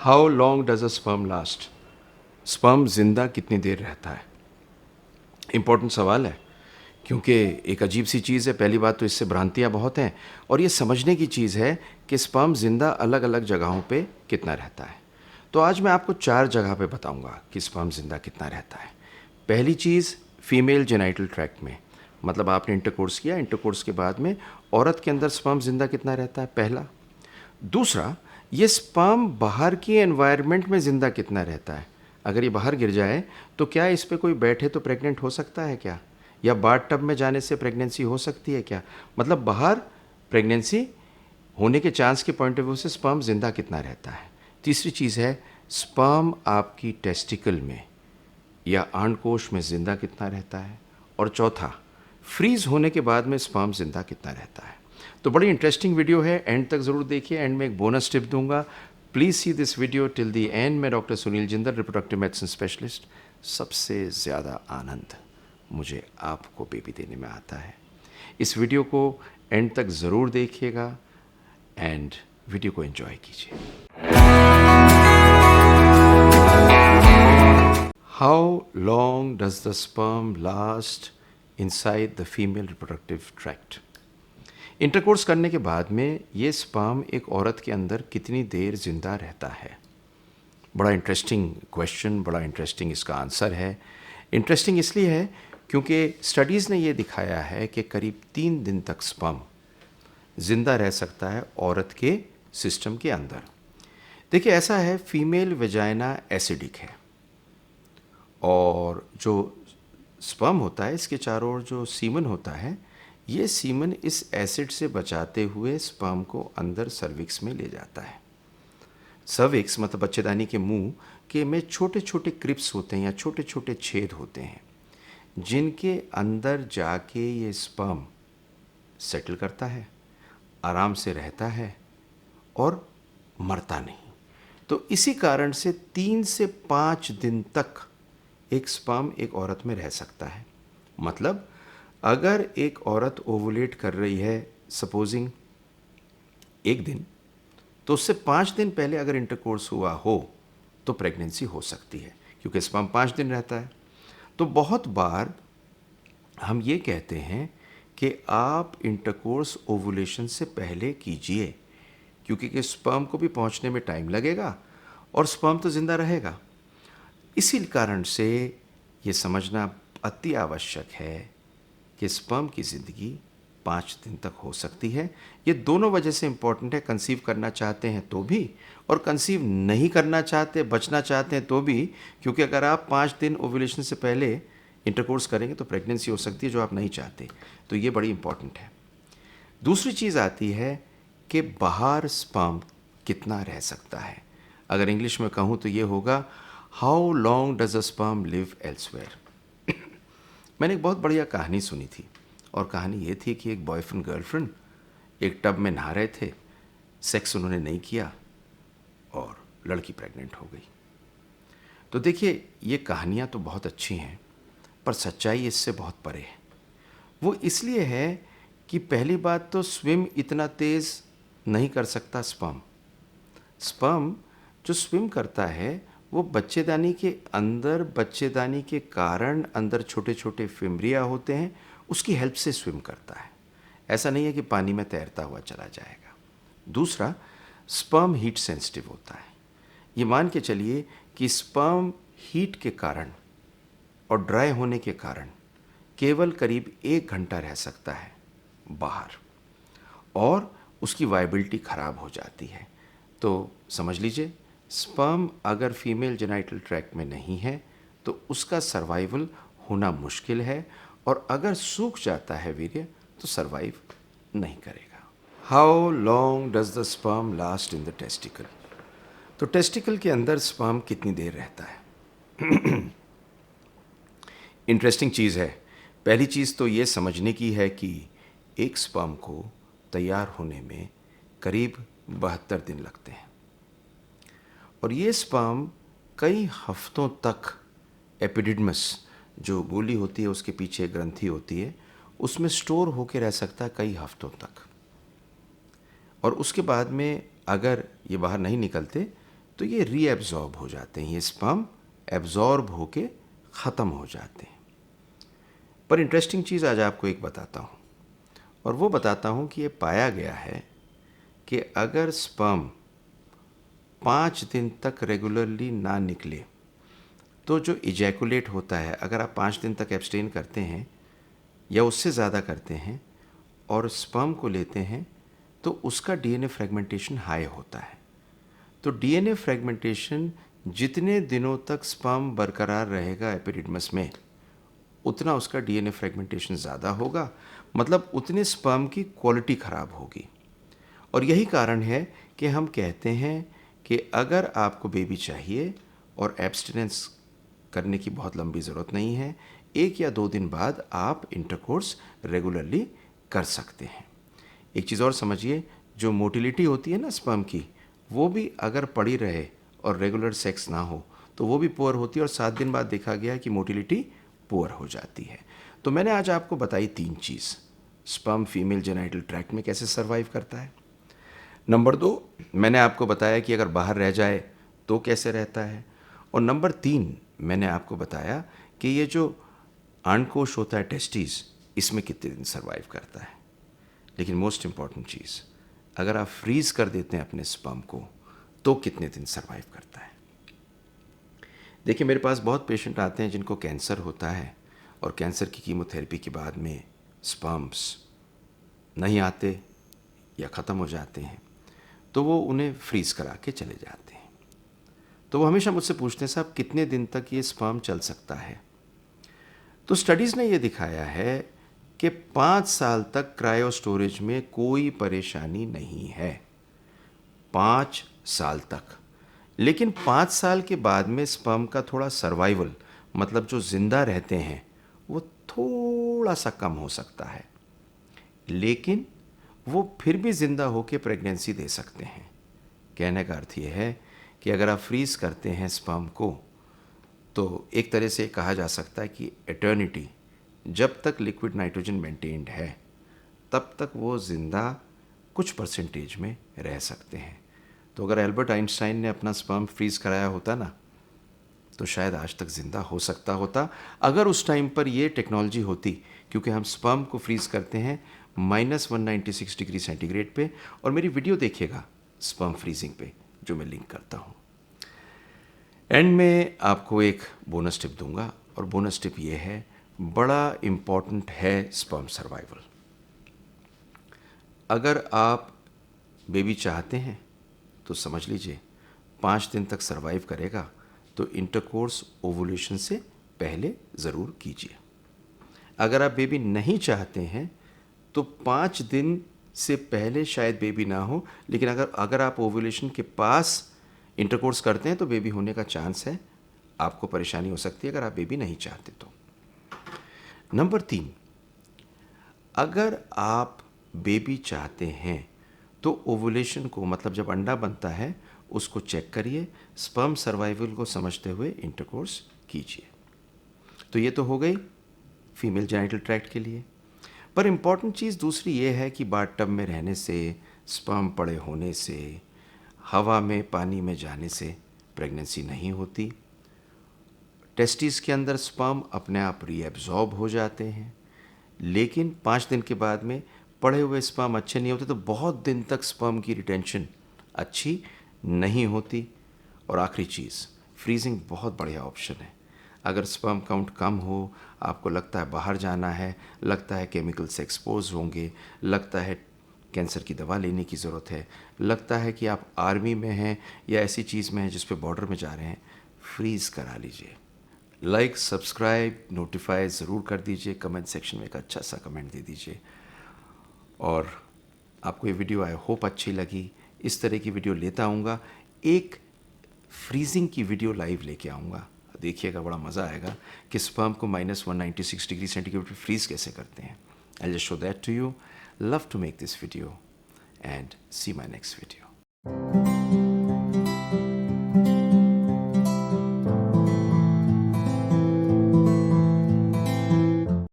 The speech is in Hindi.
How long does a sperm last? Sperm जिंदा कितनी देर रहता है? इम्पोर्टेंट सवाल है, क्योंकि एक अजीब सी चीज़ है। पहली बात तो इससे भ्रांतियाँ बहुत हैं, और ये समझने की चीज़ है कि स्पर्म जिंदा अलग अलग जगहों पे कितना रहता है। तो आज मैं आपको 4 जगह पे बताऊंगा कि स्पर्म जिंदा कितना रहता है। पहली चीज़, फीमेल जेनाइटल ट्रैक्ट में, मतलब आपने इंटरकोर्स किया, इंटरकोर्स के बाद में औरत के अंदर स्पर्म जिंदा कितना रहता है, पहला। दूसरा, ये स्पर्म बाहर की एनवायरनमेंट में ज़िंदा कितना रहता है। अगर ये बाहर गिर जाए तो क्या इस पे कोई बैठे तो प्रेग्नेंट हो सकता है क्या, या बाथ टब में जाने से प्रेगनेंसी हो सकती है क्या? मतलब बाहर प्रेगनेंसी होने के चांस के पॉइंट ऑफ व्यू से स्पर्म ज़िंदा कितना रहता है। तीसरी चीज़ है, स्पर्म आपकी टेस्टिकल में या अंडकोश में ज़िंदा कितना रहता है। और चौथा, फ्रीज होने के बाद में स्पर्म ज़िंदा कितना रहता है। तो बड़ी इंटरेस्टिंग वीडियो है, एंड तक ज़रूर देखिए। एंड में एक बोनस टिप दूंगा, please see this video till the end. मैं doctor Sunil Jindal, reproductive medicine specialist. सबसे ज़्यादा आनंद मुझे आपको बेबी देने में आता है। इस वीडियो को एंड तक ज़रूर देखिएगा एंड वीडियो को एंजॉय कीजिए। How long does the sperm last inside the female reproductive tract? Intercourse करने के बाद में ये स्पर्म एक औरत के अंदर कितनी देर जिंदा रहता है? बड़ा इंटरेस्टिंग क्वेश्चन, बड़ा इंटरेस्टिंग इसका आंसर है। इंटरेस्टिंग इसलिए है क्योंकि स्टडीज़ ने ये दिखाया है कि करीब 3 दिन तक स्पर्म जिंदा रह सकता है औरत के सिस्टम के अंदर। देखिए, ऐसा है, फीमेल वेजाइना एसिडिक है, और जो स्पर्म होता है इसके चारों ओर जो सीमन होता है, ये सीमन इस एसिड से बचाते हुए स्पर्म को अंदर सर्विक्स में ले जाता है। सर्विक्स मतलब बच्चेदानी के मुंह के में छोटे छोटे क्रिप्स होते हैं या छोटे छोटे छेद होते हैं, जिनके अंदर जाके ये स्पर्म सेटल करता है, आराम से रहता है और मरता नहीं। तो इसी कारण से 3 से 5 दिन तक एक स्पर्म एक औरत में रह सकता है। मतलब अगर एक औरत ओवुलेट कर रही है, सपोजिंग एक दिन, तो उससे 5 दिन पहले अगर इंटरकोर्स हुआ हो तो प्रेगनेंसी हो सकती है, क्योंकि स्पर्म 5 दिन रहता है। तो बहुत बार हम ये कहते हैं कि आप इंटरकोर्स ओवुलेशन से पहले कीजिए, क्योंकि स्पर्म को भी पहुंचने में टाइम लगेगा और स्पर्म तो ज़िंदा रहेगा। इसी कारण से ये समझना अति आवश्यक है कि स्पर्म की ज़िंदगी 5 दिन तक हो सकती है। ये दोनों वजह से इम्पॉर्टेंट है, कंसीव करना चाहते हैं तो भी, और कंसीव नहीं करना चाहते, बचना चाहते हैं तो भी, क्योंकि अगर आप 5 दिन ओव्यूलेशन से पहले इंटरकोर्स करेंगे तो प्रेगनेंसी हो सकती है, जो आप नहीं चाहते। तो ये बड़ी इंपॉर्टेंट है। दूसरी चीज़ आती है कि बाहर स्पर्म कितना रह सकता है। अगर इंग्लिश में कहूँ तो ये होगा, how long does a sperm live elsewhere. मैंने एक बहुत बढ़िया कहानी सुनी थी, और कहानी ये थी कि एक बॉयफ्रेंड गर्लफ्रेंड एक टब में नहा रहे थे, सेक्स उन्होंने नहीं किया और लड़की प्रेग्नेंट हो गई। तो देखिए, ये कहानियाँ तो बहुत अच्छी हैं, पर सच्चाई इससे बहुत परे है। वो इसलिए है कि पहली बात तो स्विम इतना तेज़ नहीं कर सकता स्पर्म। स्पर्म जो स्विम करता है वो बच्चेदानी के अंदर, बच्चेदानी के कारण अंदर छोटे छोटे फिम्ब्रिया होते हैं, उसकी हेल्प से स्विम करता है। ऐसा नहीं है कि पानी में तैरता हुआ चला जाएगा। दूसरा, स्पर्म हीट सेंसिटिव होता है। ये मान के चलिए कि स्पर्म हीट के कारण और ड्राई होने के कारण केवल करीब 1 घंटा रह सकता है बाहर, और उसकी वाइबिलिटी ख़राब हो जाती है। तो समझ लीजिए, स्पर्म अगर फीमेल जेनाइटल ट्रैक्ट में नहीं है तो उसका सर्वाइवल होना मुश्किल है, और अगर सूख जाता है वीर्य तो सर्वाइव नहीं करेगा। How long does the sperm last in the testicle? तो टेस्टिकल के अंदर स्पर्म कितनी देर रहता है? इंटरेस्टिंग चीज़ है। पहली चीज़ तो ये समझने की है कि एक स्पर्म को तैयार होने में करीब 72 दिन लगते हैं, और ये स्पर्म कई हफ्तों तक एपिडिडमस, जो गोली होती है उसके पीछे ग्रंथि होती है, उसमें स्टोर होकर रह सकता है कई हफ्तों तक। और उसके बाद में अगर ये बाहर नहीं निकलते तो ये रीएब्जॉर्ब हो जाते हैं, ये स्पर्म एब्जॉर्ब होके ख़त्म हो जाते हैं। पर इंटरेस्टिंग चीज़ आज आपको एक बताता हूँ, और वो बताता हूँ कि ये पाया गया है कि अगर स्पर्म 5 दिन तक रेगुलरली ना निकले तो जो इजैकुलेट होता है, अगर आप 5 दिन तक एब्सटेन करते हैं या उससे ज़्यादा करते हैं और स्पर्म को लेते हैं, तो उसका डीएनए फ्रेगमेंटेशन हाई होता है। तो डीएनए फ्रेगमेंटेशन जितने दिनों तक स्पर्म बरकरार रहेगा एपिडिडमस में, उतना उसका डीएनए फ्रेगमेंटेशन ज़्यादा होगा, मतलब उतने स्पर्म की क्वालिटी ख़राब होगी। और यही कारण है कि हम कहते हैं कि अगर आपको बेबी चाहिए और एब्स्टिनेंस करने की बहुत लंबी ज़रूरत नहीं है, 1 या 2 दिन बाद आप इंटरकोर्स रेगुलरली कर सकते हैं। एक चीज़ और समझिए, जो मोटिलिटी होती है ना स्पर्म की, वो भी अगर पड़ी रहे और रेगुलर सेक्स ना हो तो वो भी पुअर होती है, और 7 दिन बाद देखा गया कि मोटिलिटी पुअर हो जाती है। तो मैंने आज आपको बताई 3 चीज़, स्पर्म फीमेल जेनिटल ट्रैक्ट में कैसे सर्वाइव करता है। नंबर 2, मैंने आपको बताया कि अगर बाहर रह जाए तो कैसे रहता है। और नंबर 3, मैंने आपको बताया कि ये जो अंडकोश होता है टेस्टिस, इसमें कितने दिन सर्वाइव करता है। लेकिन मोस्ट इम्पॉर्टेंट चीज़, अगर आप फ्रीज कर देते हैं अपने स्पर्म को तो कितने दिन सर्वाइव करता है। देखिए, मेरे पास बहुत पेशेंट आते हैं जिनको कैंसर होता है और कैंसर की कीमोथेरेपी के बाद में स्पर्म्स नहीं आते या ख़त्म हो जाते हैं, तो वो उन्हें फ्रीज करा के चले जाते हैं। तो वो हमेशा मुझसे पूछते हैं, साहब कितने दिन तक ये स्पर्म चल सकता है। तो स्टडीज़ ने ये दिखाया है कि 5 साल तक क्रायो स्टोरेज में कोई परेशानी नहीं है, 5 साल तक। लेकिन 5 साल के बाद में स्पर्म का थोड़ा सर्वाइवल, मतलब जो ज़िंदा रहते हैं, वो थोड़ा सा कम हो सकता है, लेकिन वो फिर भी ज़िंदा होकर प्रेगनेंसी दे सकते हैं। कहने का अर्थ ये है कि अगर आप फ्रीज़ करते हैं स्पर्म को, तो एक तरह से कहा जा सकता है कि एटर्निटी, जब तक लिक्विड नाइट्रोजन मेंटेन्ड है तब तक वो ज़िंदा कुछ परसेंटेज में रह सकते हैं। तो अगर एल्बर्ट आइंस्टाइन ने अपना स्पर्म फ्रीज़ कराया होता ना, तो शायद आज तक ज़िंदा हो सकता होता, अगर उस टाइम पर ये टेक्नोलॉजी होती। क्योंकि हम स्पर्म को फ्रीज़ करते हैं -196 डिग्री सेंटीग्रेड पे, और मेरी वीडियो देखिएगा स्पर्म फ्रीजिंग पे, जो मैं लिंक करता हूँ। एंड में आपको एक बोनस टिप दूंगा, और बोनस टिप ये है, बड़ा इम्पॉर्टेंट है स्पर्म सर्वाइवल। अगर आप बेबी चाहते हैं तो समझ लीजिए 5 दिन तक सर्वाइव करेगा, तो इंटरकोर्स ओवुलेशन से पहले ज़रूर कीजिए। अगर आप बेबी नहीं चाहते हैं तो 5 दिन से पहले शायद बेबी ना हो, लेकिन अगर आप ओवुलेशन के पास इंटरकोर्स करते हैं तो बेबी होने का चांस है। आपको परेशानी हो सकती है अगर आप बेबी नहीं चाहते तो। नंबर 3, अगर आप बेबी चाहते हैं तो ओवुलेशन को, मतलब जब अंडा बनता है उसको चेक करिए, स्पर्म सर्वाइवल को समझते हुए इंटरकोर्स कीजिए। तो ये तो हो गई फीमेल जेनिटल ट्रैक्ट के लिए। पर इम्पॉर्टेंट चीज़ दूसरी ये है कि बाथटब में रहने से, स्पर्म पड़े होने से, हवा में पानी में जाने से प्रेगनेंसी नहीं होती। टेस्टिस के अंदर स्पर्म अपने आप रीएब्जॉर्ब हो जाते हैं, लेकिन 5 दिन के बाद में पड़े हुए स्पर्म अच्छे नहीं होते, तो बहुत दिन तक स्पर्म की रिटेंशन अच्छी नहीं होती। और आखिरी चीज़, फ्रीजिंग बहुत बढ़िया ऑप्शन है। अगर स्पर्म काउंट कम हो, आपको लगता है बाहर जाना है, लगता है केमिकल से एक्सपोज होंगे, लगता है कैंसर की दवा लेने की ज़रूरत है, लगता है कि आप आर्मी में हैं या ऐसी चीज़ में हैं जिस पे बॉर्डर में जा रहे हैं, फ्रीज़ करा लीजिए। लाइक, सब्सक्राइब, नोटिफाई ज़रूर कर दीजिए, कमेंट सेक्शन में एक अच्छा सा कमेंट दे दीजिए। और आपको ये वीडियो आई होप अच्छी लगी। इस तरह की वीडियो लेता आऊँगा, एक फ्रीजिंग की वीडियो लाइव लेके आऊँगा, देखिएगा, बड़ा मज़ा आएगा कि स्पर्म को -196 डिग्री सेंटीग्रेड पे फ्रीज़ कैसे करते हैं। I just show that to you. Love to make this video and see my next video.